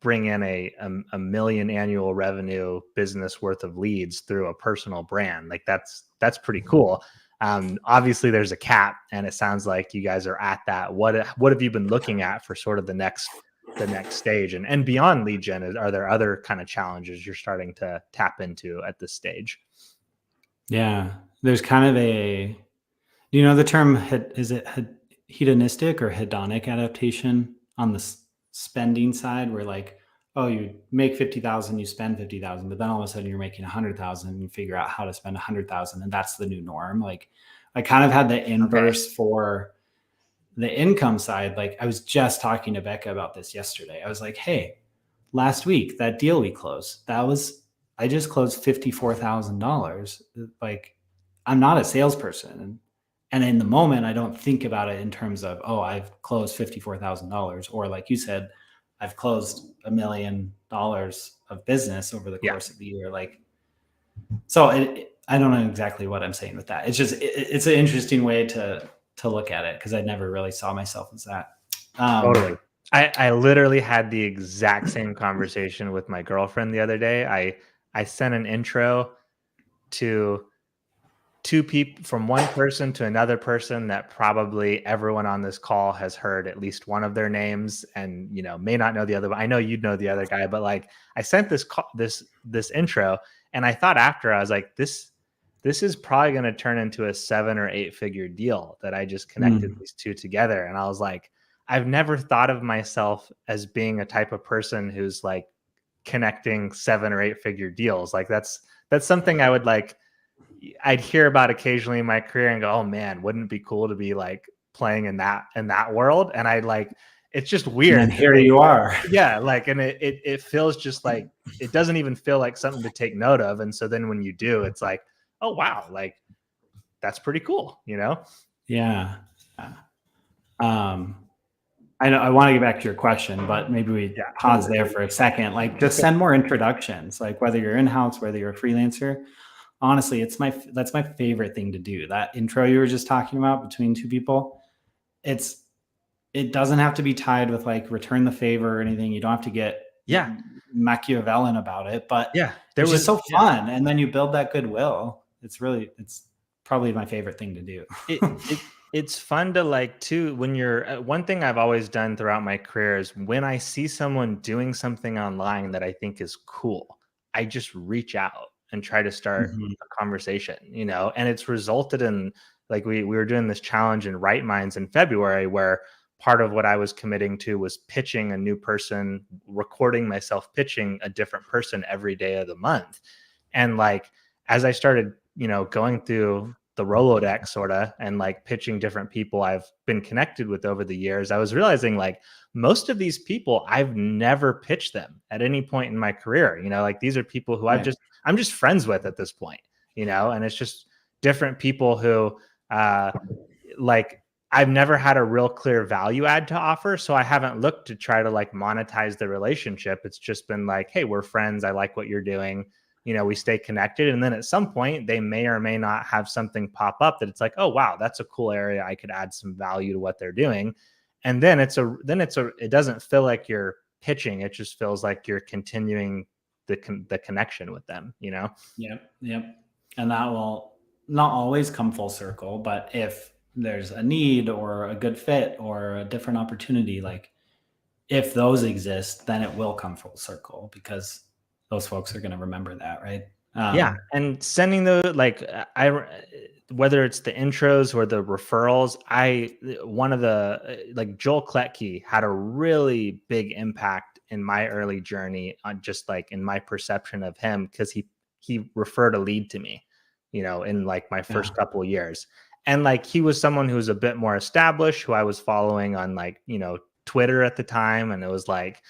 bring in a million annual revenue business worth of leads through a personal brand. Like that's pretty cool. Obviously there's a cap, and it sounds like you guys are at that. What have you been looking at for sort of the next stage, and beyond lead gen? Are there other kind of challenges you're starting to tap into at this stage? Yeah, there's kind of do you know the term, is it hedonistic or hedonic adaptation on the spending side, where like, oh, you make 50,000, you spend 50,000, but then all of a sudden you're making 100,000 and you figure out how to spend 100,000, and that's the new norm. Like I kind of had the inverse for the income side. Like I was just talking to Becca about this yesterday. I was like, hey, last week, that deal we closed, I just closed $54,000. Like I'm not a salesperson. And in the moment, I don't think about it in terms of, oh, I've closed $54,000. Or like you said, I've closed $1 million of business over the course of the year. Like, so I don't know exactly what I'm saying with that. It's just, it's an interesting way to look at it, because I never really saw myself as that. Totally. I literally had the exact same conversation with my girlfriend the other day. I sent an intro to two people, from one person to another person that probably everyone on this call has heard at least one of their names, and may not know the other. I know you'd know the other guy, but like I sent this intro, and I thought after, I was like, this is probably going to turn into a 7 or 8 figure deal that I just connected these two together. And I was like, I've never thought of myself as being a type of person who's like connecting 7 or 8 figure deals. Like that's something I would like, I'd hear about occasionally in my career and go, oh man, wouldn't it be cool to be like playing in that world? And I like, it's just weird. And here you are. Yeah. Like, and it feels just like, it doesn't even feel like something to take note of. And so then when you do, it's like, oh wow, like that's pretty cool, Yeah. I know I want to get back to your question, but maybe we pause there for a second. Like just send more introductions, like whether you're in-house, whether you're a freelancer. Honestly, that's my favorite thing to do. That intro you were just talking about between two people, it doesn't have to be tied with like return the favor or anything. You don't have to get Machiavellian about it, but it's just so fun. And then you build that goodwill. It's probably my favorite thing to do. It's fun to like too, when you're, one thing I've always done throughout my career is when I see someone doing something online that I think is cool, I just reach out and try to start a conversation, and it's resulted in, like we were doing this challenge in Right Minds in February, where part of what I was committing to was pitching a new person, recording myself pitching a different person every day of the month. And like, as I started, going through the Rolodex sort of, and like pitching different people I've been connected with over the years, I was realizing like most of these people, I've never pitched them at any point in my career. Like these are people who I'm just friends with at this point, and it's just different people who, like I've never had a real clear value add to offer. So I haven't looked to try to like monetize the relationship. It's just been like, hey, we're friends. I like what you're doing. We stay connected. And then at some point they may or may not have something pop up that it's like, oh, wow, that's a cool area. I could add some value to what they're doing. And then it doesn't feel like you're pitching. It just feels like you're continuing the connection with them, Yep. And that will not always come full circle, but if there's a need or a good fit or a different opportunity, like if those exist, then it will come full circle, because those folks are going to remember that, right? And sending those, like whether it's the intros or the referrals, one of the like Joel Kletke had a really big impact in my early journey on just like in my perception of him, because he referred a lead to me, in like my first couple of years. And like he was someone who was a bit more established, who I was following on like, Twitter at the time. And it was like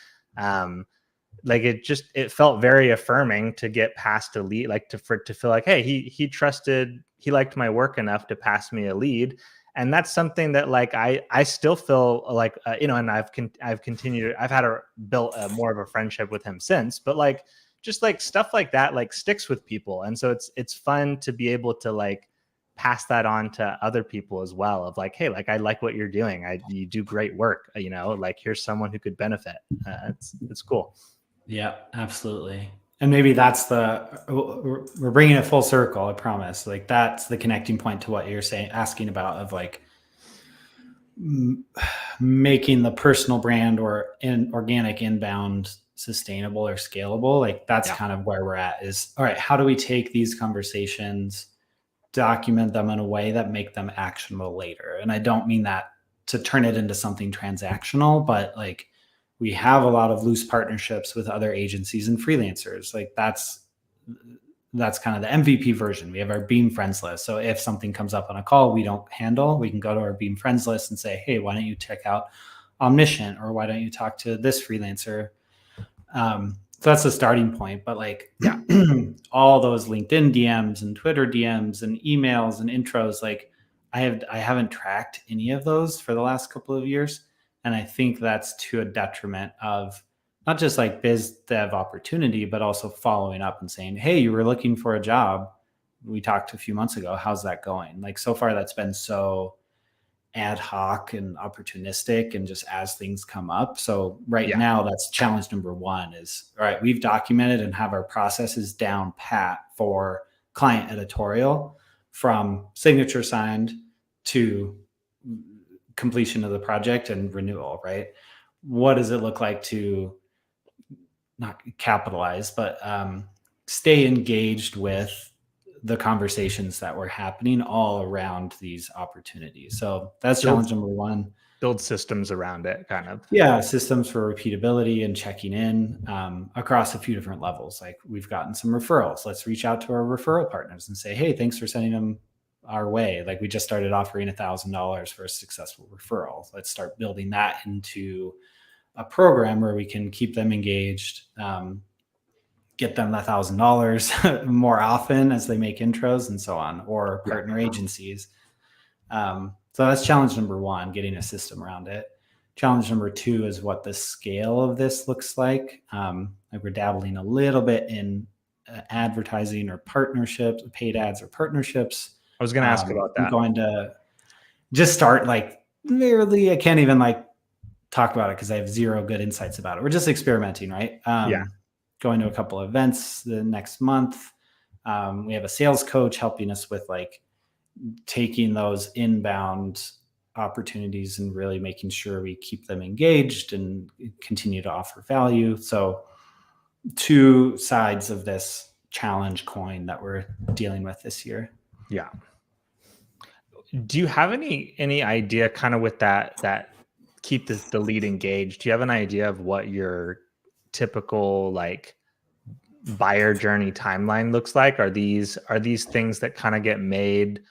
it felt very affirming to get past a lead, like to feel like, hey, he liked my work enough to pass me a lead. And that's something that like, I still feel like, and I've continued, I've had built more of a friendship with him since, but like, just like stuff like that, like sticks with people. And so it's fun to be able to like pass that on to other people as well of like, hey, like, I like what you're doing. You do great work, like here's someone who could benefit. It's cool. Yeah, absolutely. And maybe that's we're bringing it full circle. I promise. Like that's the connecting point to what you're asking about of like making the personal brand or organic inbound sustainable or scalable. Like that's kind of where we're at is, all right, how do we take these conversations, document them in a way that make them actionable later? And I don't mean that to turn it into something transactional, but like we have a lot of loose partnerships with other agencies and freelancers. Like that's kind of the MVP version. We have our Beam friends list. So if something comes up on a call we don't handle, we can go to our Beam friends list and say, hey, why don't you check out Omniscient, or why don't you talk to this freelancer? So that's the starting point. But like all those LinkedIn DMs and Twitter DMs and emails and intros, like I haven't tracked any of those for the last couple of years. And I think that's to a detriment of not just like biz dev opportunity, but also following up and saying, hey, you were looking for a job. We talked a few months ago. How's that going? Like so far that's been so ad hoc and opportunistic and just as things come up. So now that's challenge number one is, all right, we've documented and have our processes down pat for client editorial from signature signed to completion of the project and renewal, right? What does it look like to not capitalize, but stay engaged with the conversations that were happening all around these opportunities? So that's challenge number one. Build systems around it, kind of. Yeah, systems for repeatability and checking in across a few different levels. Like we've gotten some referrals. Let's reach out to our referral partners and say, hey, thanks for sending them our way. Like we just started offering $1,000 for a successful referral. Let's start building that into a program where we can keep them engaged, get them $1,000 more often as they make intros and so on, or partner agencies. So that's challenge number one, getting a system around it. Challenge number two is what the scale of this looks like. Like we're dabbling a little bit in advertising or partnerships, paid ads or partnerships. I was going to ask about that. I'm going to just start like literally, I can't even like talk about it because I have zero good insights about it. We're just experimenting, right? Going to a couple of events the next month. We have a sales coach helping us with like taking those inbound opportunities and really making sure we keep them engaged and continue to offer value. So two sides of this challenge coin that we're dealing with this year. Yeah. Do you have any idea kind of with that keep the lead engaged? Do you have an idea of what your typical like buyer journey timeline looks like? Are these things that kind of get made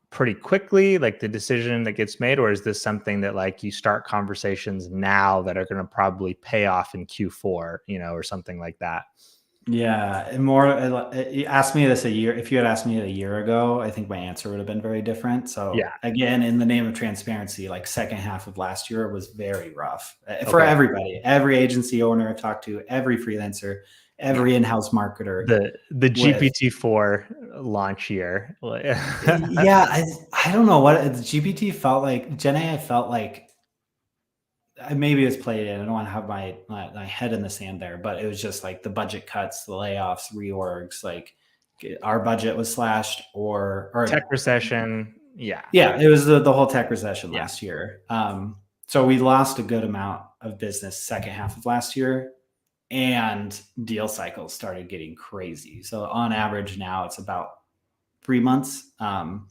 pretty quickly, like the decision that gets made, or is this something that like you start conversations now that are going to probably pay off in Q4, or something like that? Yeah, and more. You asked me this a year. If you had asked me it a year ago, I think my answer would have been very different. So again, in the name of transparency, like second half of last year was very rough for everybody. Every agency owner I've talked to, every freelancer, every in-house marketer. The GPT-4 launch year. Yeah, I don't know what the GPT felt like. Gen AI felt like. Maybe it's played in. I don't want to have my head in the sand there, but it was just like the budget cuts, the layoffs, reorgs, like our budget was slashed or tech recession. Yeah. It was the whole tech recession last year. So we lost a good amount of business second half of last year, and deal cycles started getting crazy. So on average now it's about 3 months. And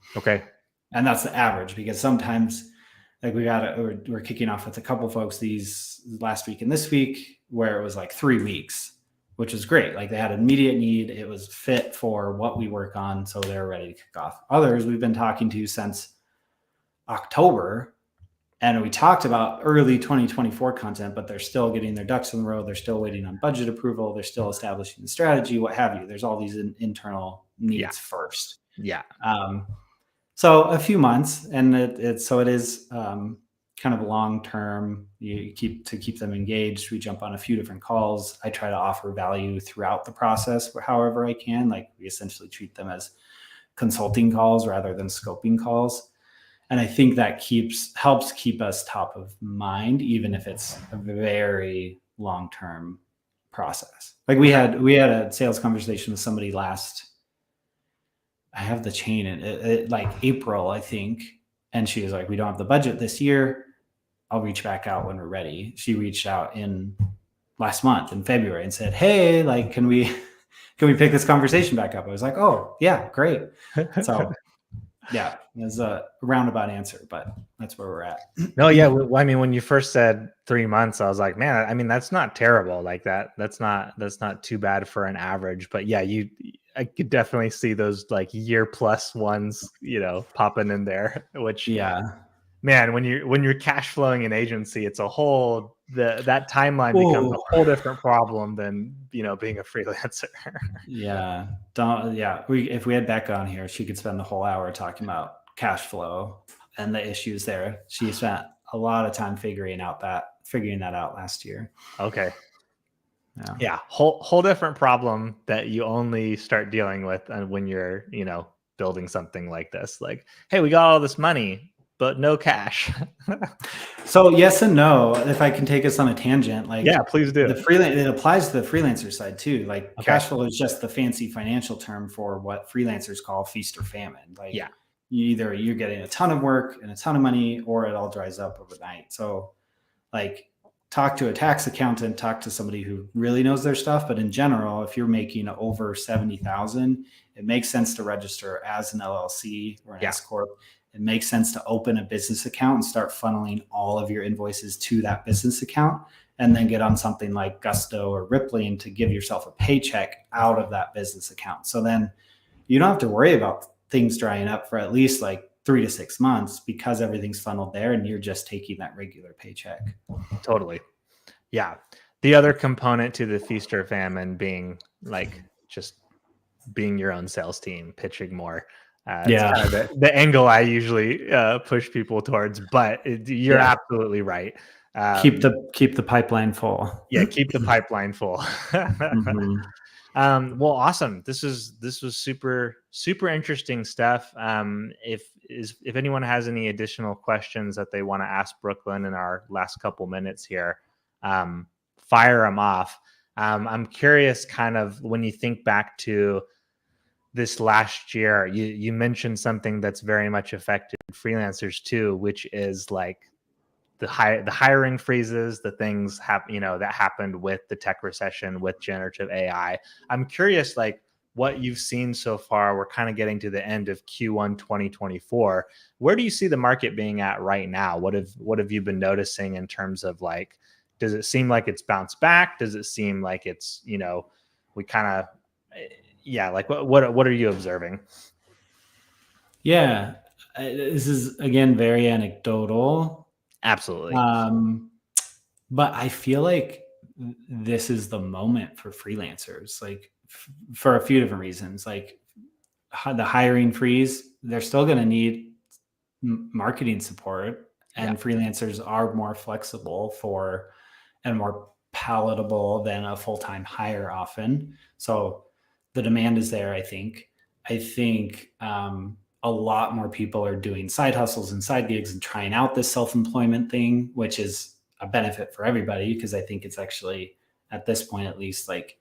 that's the average, because sometimes like we're kicking off with a couple folks these last week and this week where it was like 3 weeks, which was great. Like they had immediate need. It was fit for what we work on. So they're ready to kick off. Others we've been talking to since October, and we talked about early 2024 content, but they're still getting their ducks in the row. They're still waiting on budget approval. They're still establishing the strategy, what have you. There's all these internal needs first. Yeah. So a few months, and it is kind of long term. You keep them engaged. We jump on a few different calls. I try to offer value throughout the process, however I can. Like we essentially treat them as consulting calls rather than scoping calls. And I think that helps keep us top of mind, even if it's a very long-term process. Like we had a sales conversation with somebody I have the chain in like April, I think. And she was like, we don't have the budget this year. I'll reach back out when we're ready. She reached out in last month in February and said, hey, like, can we pick this conversation back up? I was like, oh yeah, great. So yeah, it's a roundabout answer, but that's where we're at. No, yeah. Well, I mean, when you first said 3 months, I was like, man, I mean, that's not terrible. Like that's not too bad for an average. But yeah, I could definitely see those like year plus ones, popping in there. Which man, when you're cash flowing an agency, it's a whole that timeline becomes a whole different problem than being a freelancer. If we had Becca on here, she could spend the whole hour talking about cash flow and the issues there. She spent a lot of time figuring that out last year. Okay. Yeah, whole different problem that you only start dealing with when you're building something like this. Like, hey, we got all this money, but no cash. So yes and no. If I can take us on a tangent, like yeah, please do. It applies to the freelancer side too. Like cash flow is just the fancy financial term for what freelancers call feast or famine. Like you're getting a ton of work and a ton of money, or it all dries up overnight. So like talk to a tax accountant, talk to somebody who really knows their stuff. But in general, if you're making over 70,000, it makes sense to register as an LLC or an S Corp. It makes sense to open a business account and start funneling all of your invoices to that business account, and then get on something like Gusto or Rippling to give yourself a paycheck out of that business account. So then you don't have to worry about things drying up for at least like 3 to 6 months, because everything's funneled there and you're just taking that regular paycheck. Totally. Yeah. The other component to the feast or famine being like just being your own sales team, pitching more. It's kind of the angle I usually push people towards, but you're absolutely right. Keep the pipeline full. Yeah, keep the pipeline full. Well, awesome. This was super interesting stuff. If anyone has any additional questions that they want to ask Brooklyn in our last couple minutes here, fire them off. I'm curious, kind of when you think back to this last year, you mentioned something that's very much affected freelancers too, which is like the hiring freezes, the things that happened with the tech recession, with generative AI. I'm curious, like what you've seen so far. We're kind of getting to the end of Q1 2024. Where do you see the market being at right now? What have you been noticing in terms of like, does it seem like it's bounced back? Does it seem like it's, we kind of, like what are you observing? Yeah, this is again very anecdotal. Absolutely. But I feel like this is the moment for freelancers, like for a few different reasons. Like the hiring freeze, they're still going to need marketing support, and freelancers are more flexible and more palatable than a full-time hire often. So the demand is there. I think a lot more people are doing side hustles and side gigs and trying out this self-employment thing, which is a benefit for everybody, because I think it's actually, at this point at least, like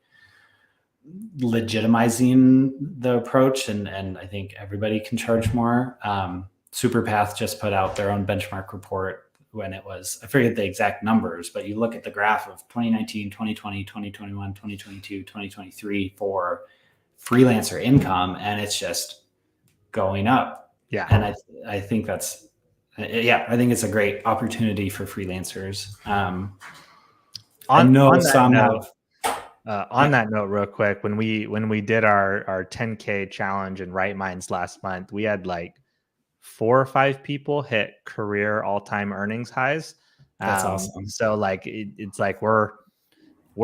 legitimizing the approach, and I think everybody can charge more. Superpath just put out their own benchmark report when it was, I forget the exact numbers, but you look at the graph of 2019, 2020, 2021, 2022, 2023 for freelancer income, and it's just going up. Yeah. And I think I think it's a great opportunity for freelancers. On that note, real quick, when we did our 10K challenge in Right Minds last month, we had like 4 or 5 people hit career all-time earnings highs. That's awesome. So like it's like we're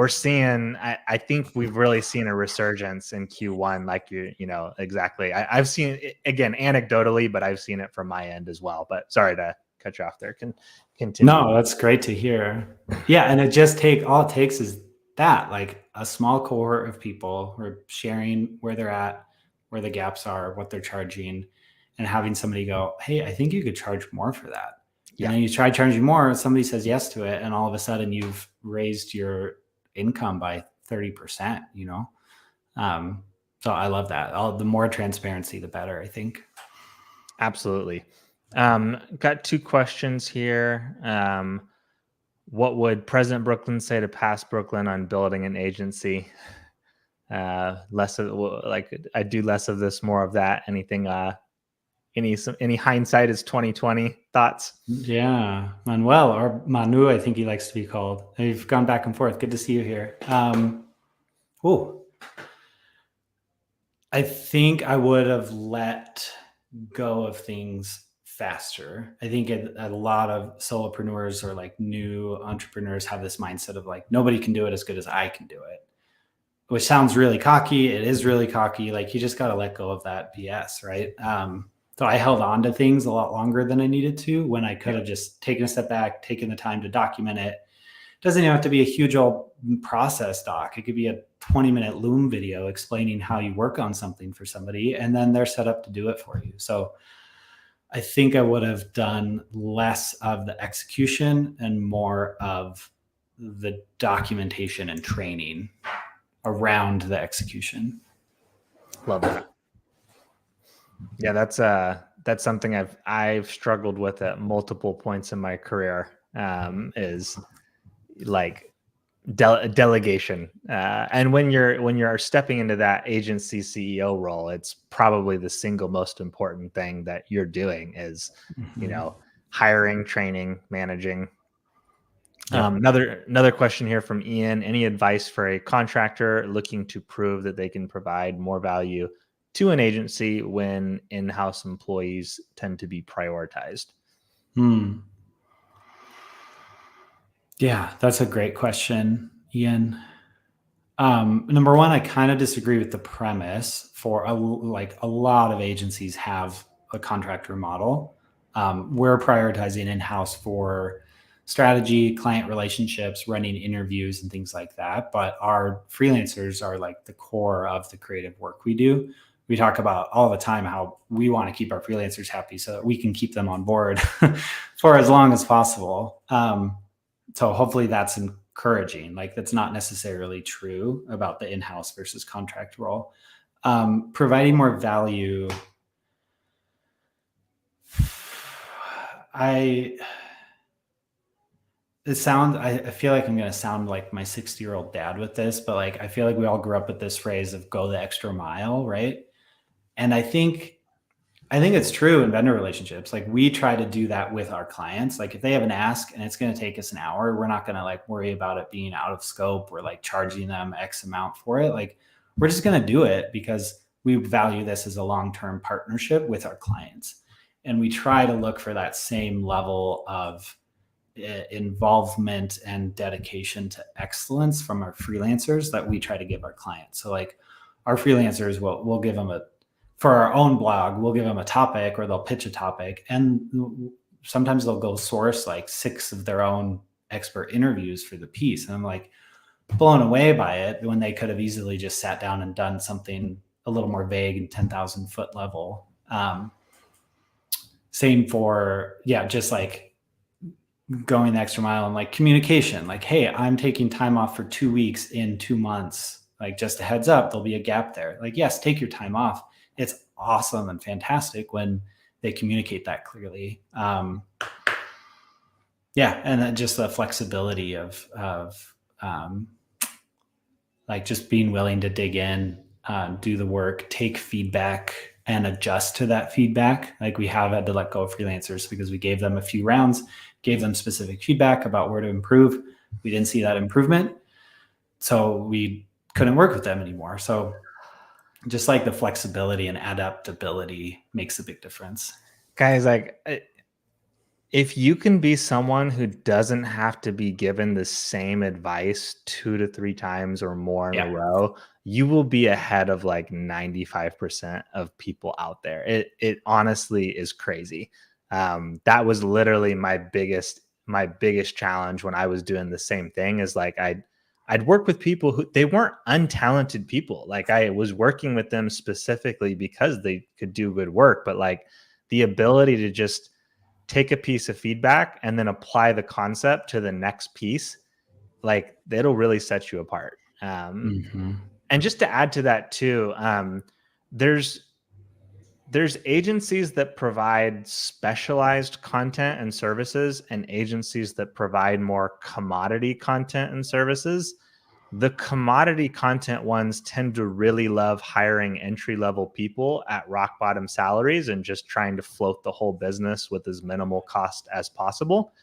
seeing, I think we've really seen a resurgence in Q1, like exactly. I've seen it, again, anecdotally, but I've seen it from my end as well. But sorry to cut you off there. Continue. No, that's great to hear. Yeah, and all it takes is that, like a small cohort of people who are sharing where they're at, where the gaps are, what they're charging, and having somebody go, hey, I think you could charge more for that. Yeah. And then you try charging more, somebody says yes to it, and all of a sudden you've raised your income by 30%, you know? So I love that. The more transparency, the better, I think. Absolutely. Got 2 questions here. What would President Brooklyn say to past Brooklyn on building an agency? Less of, like, I do less of this, more of that. Anything, any hindsight is 2020 thoughts? Yeah, Manuel, or Manu, I think he likes to be called. We've gone back and forth. Good to see you here. I think I would have let go of things faster. I think a lot of solopreneurs or like new entrepreneurs have this mindset of like, nobody can do it as good as I can do it, which sounds really cocky. It is really cocky. Like, you just got to let go of that BS, right? So I held on to things a lot longer than I needed to, when I could have just taken a step back, taken the time to document it. It doesn't even have to be a huge old process doc. It could be a 20-minute Loom video explaining how you work on something for somebody, and then they're set up to do it for you. So I think I would have done less of the execution and more of the documentation and training around the execution. Love that. Yeah, that's something I've struggled with at multiple points in my career, is like delegation. And when you're stepping into that agency CEO role, it's probably the single most important thing that you're doing is, you know, hiring, training, managing. Yep. Another question here from Ian. Any advice for a contractor looking to prove that they can provide more value to an agency when in-house employees tend to be prioritized? Yeah, that's a great question, Ian. Number one, I kind of disagree with the premise. For a lot of agencies have a contractor model. We're prioritizing in-house for strategy, client relationships, running interviews, and things like that. But our freelancers are like the core of the creative work we do. We talk about all the time how we want to keep our freelancers happy so that we can keep them on board for as long as possible. So hopefully that's encouraging. Like, that's not necessarily true about the in-house versus contract role. Providing more value. I feel like I'm going to sound like my 60-year-old dad with this, but like, I feel like we all grew up with this phrase of go the extra mile, right? And I think it's true in vendor relationships. Like, we try to do that with our clients. Like, if they have an ask and it's going to take us an hour, we're not going to like worry about it being out of scope or like charging them X amount for it. Like, we're just going to do it because we value this as a long-term partnership with our clients. And we try to look for that same level of involvement and dedication to excellence from our freelancers that we try to give our clients. So like, our freelancers, we'll give them for our own blog, we'll give them a topic, or they'll pitch a topic, and sometimes they'll go source like 6 of their own expert interviews for the piece. And I'm like blown away by it, when they could have easily just sat down and done something a little more vague and 10,000 foot level. Same for, just like going the extra mile and like communication. Like, hey, I'm taking time off for 2 weeks in 2 months. Like, just a heads up, there'll be a gap there. Like, yes, take your time off. It's awesome and fantastic when they communicate that clearly. And then just the flexibility of like just being willing to dig in, do the work, take feedback, and adjust to that feedback. Like, we have had to let go of freelancers because we gave them a few rounds, gave them specific feedback about where to improve. We didn't see that improvement, so we couldn't work with them anymore. So just like the flexibility and adaptability makes a big difference. Guys, like, if you can be someone who doesn't have to be given the same advice 2 to 3 times or more in a row, you will be ahead of like 95% of people out there. It honestly is crazy. That was literally my biggest challenge when I was doing the same thing, is like, I'd work with people who they weren't untalented people. Like I was working with them specifically because they could do good work, but like the ability to just take a piece of feedback and then apply the concept to the next piece, like it'll really set you apart. And just to add to that too, there's agencies that provide specialized content and services and agencies that provide more commodity content and services. The commodity content ones tend to really love hiring entry-level people at rock bottom salaries and just trying to float the whole business with as minimal cost as possible.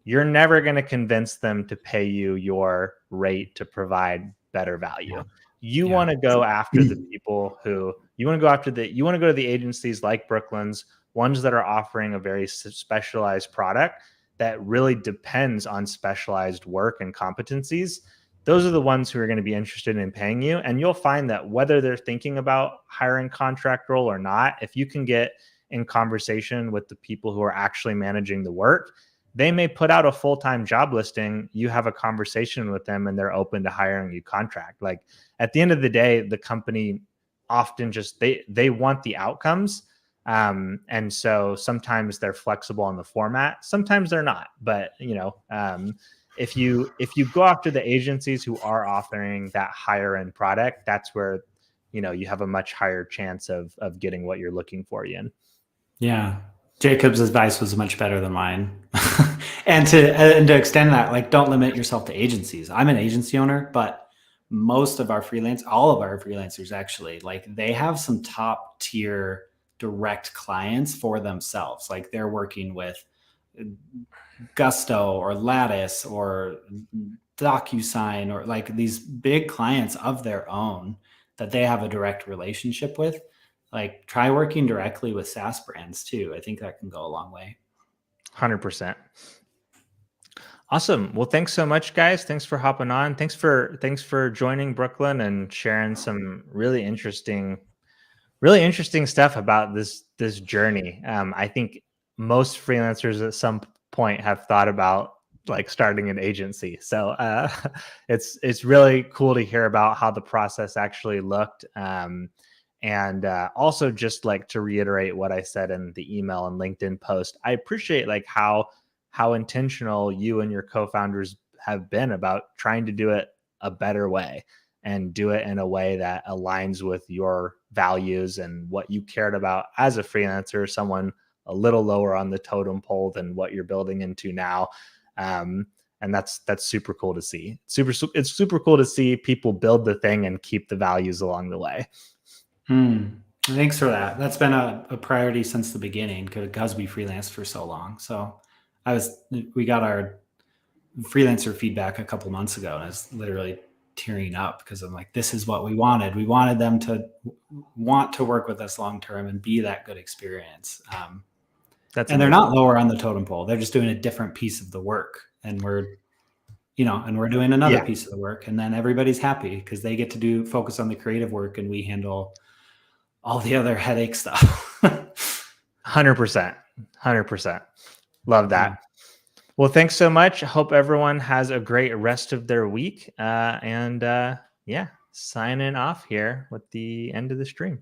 You're never going to convince them to pay you your rate to provide better value. You want to go after the people who you want to go to the agencies like Brooklyn's, ones that are offering a very specialized product that really depends on specialized work and competencies. Those are the ones who are going to be interested in paying you. And you'll find that whether they're thinking about hiring contract role or not, if you can get in conversation with the people who are actually managing the work, they may put out a full-time job listing. You have a conversation with them and they're open to hiring you contract. Like at the end of the day, the company often just, they want the outcomes. And so sometimes they're flexible on the format. Sometimes they're not, but if you go after the agencies who are offering that higher end product, that's where, you have a much higher chance of getting what you're looking for, Ian. Yeah. Jacob's advice was much better than mine. and to extend that, like, don't limit yourself to agencies. I'm an agency owner, but all of our freelancers actually, like, they have some top tier direct clients for themselves. Like they're working with Gusto or Lattice or DocuSign or like these big clients of their own that they have a direct relationship with. Like try working directly with SaaS brands too. I think that can go a long way. 100%. Awesome. Well, thanks so much, guys. Thanks for hopping on. Thanks for joining Brooklyn and sharing some really interesting stuff about this journey. I think most freelancers at some point have thought about like starting an agency. So it's really cool to hear about how the process actually looked. And also just like to reiterate what I said in the email and LinkedIn post, I appreciate like how intentional you and your co-founders have been about trying to do it a better way and do it in a way that aligns with your values and what you cared about as a freelancer, someone a little lower on the totem pole than what you're building into now. And that's super cool to see. It's super cool to see people build the thing and keep the values along the way. Thanks for that. That's been a priority since the beginning because we freelanced for so long. So we got our freelancer feedback a couple months ago and I was literally tearing up because I'm like, this is what we wanted. We wanted them to want to work with us long-term and be that good experience. They're not lower on the totem pole. They're just doing a different piece of the work. And we're doing another piece of the work. And then everybody's happy because they get to focus on the creative work and we handle all the other headache stuff. 100%. Love that. Well, thanks so much. I hope everyone has a great rest of their week. Signing off here with the end of the stream.